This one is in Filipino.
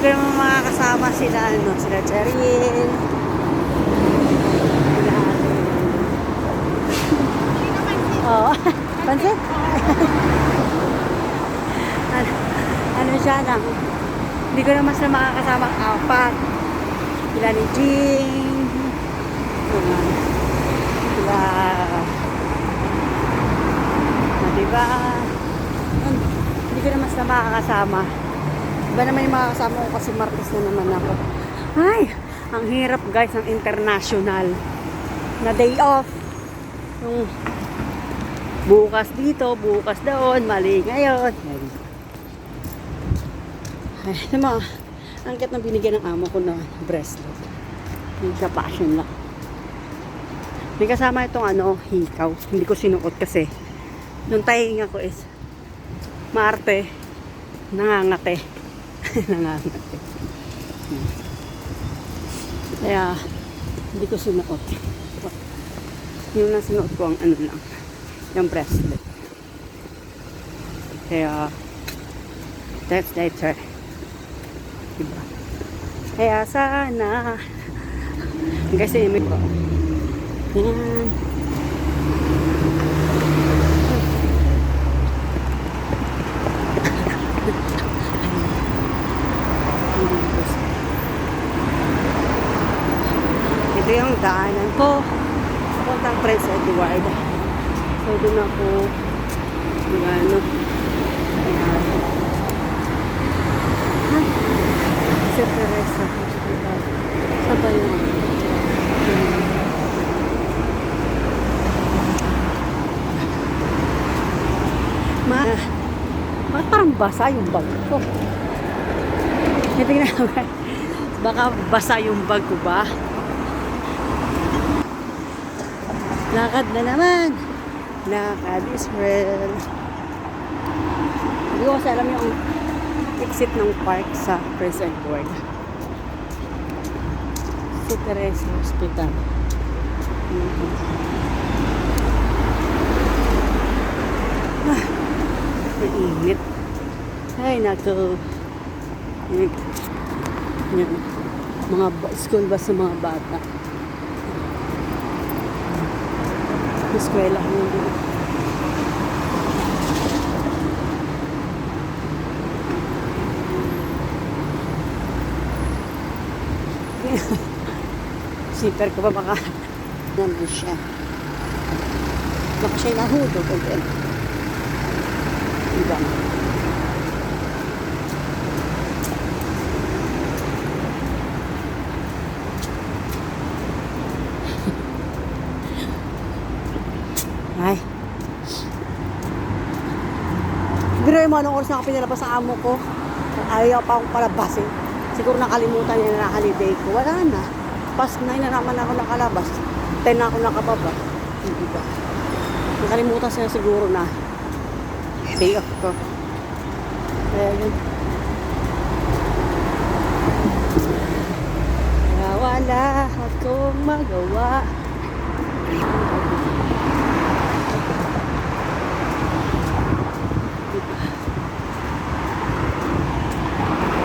ko naman makakasama sila, ano, sila Cheryl. Sila ate. Oo. Pansit? ano siya lang. Hindi ko naman sila makakasama ang apat. Sila ni Jing. Sila. Diba? Hindi ko naman sila makakasama. Iba naman yung makakasama ko kasi Martes na naman ako. Ay! Ang hirap guys ng international na day off. Yung bukas dito, bukas doon, mali ngayon. Ay, naman, ang cute na binigyan ng amo ko na bracelet. Yung sa passion lang. May kasama itong ano, hikaw. Hindi ko sinuot kasi nung tahinga ko is Marte, nangangate. Nangangate. Kaya, hindi ko sinuot. Yung lang sinuot ko ang ano lang, yung bracelet. Kaya, that's later. Diba? Kaya sana, kasi may ko. Yan. Ito yung daanan ko papuntang Prince Edward. So doon ako ano sa Teresa Hospital. Saan ba yun? Parang basa yung bag ko. Tingnan mo. Baka basa yung bag ko ba? Lakad na naman. Lakad is real. Hindi ko kasi alam yung exit ng park sa Prince Edward. Si Teresa Hospital. Mainit. Ay, naku. Yan. Mga school bus sa mga bata. Eskwela ko yun. Zipper ko ba baka naman siya. Baka siya nahudog. Okay. Diba? Ay. Siguro yung anong oras na ako pinalabas sa amo ko. Ayaw pa akong palabasin. Siguro nakalimutan niya na holiday ko. Wala na. Past 9 na naman ako nakalabas. 10 na ako nakababa. Hindi ba? Nakalimutan siya siguro na day off ko. Kaya yun. Kaya wala akong magawa.